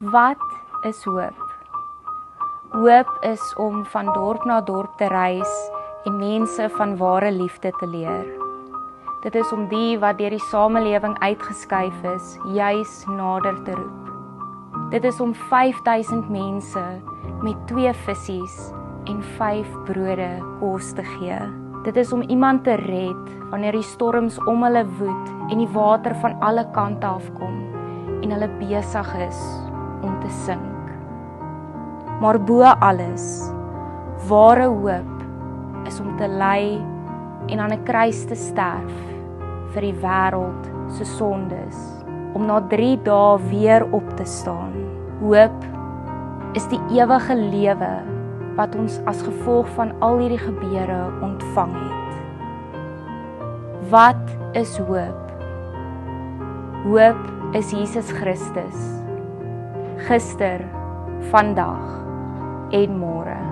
Wat is hoop? Hoop is om van dorp na dorp te reis en mense van ware liefde te leer. Dit is om die wat deur die samelewing uitgeskuif is, juis nader te roep. Dit is om 5000 mense met 2 visies en 5 brode kos te gee. Dit is om iemand te red wanneer die storms om hulle woed en die water van alle kante afkom en hulle besig is om te sink. Maar bo alles, ware hoop is om te ly en aan 'n kruis te sterf vir die wêreld se sondes, om na 3 dae weer op te staan. Hoop is die ewige lewe wat ons as gevolg van al hierdie gebeure ontvang het. Wat is hoop? Hoop is Jesus Christus, gister, vandag en môre.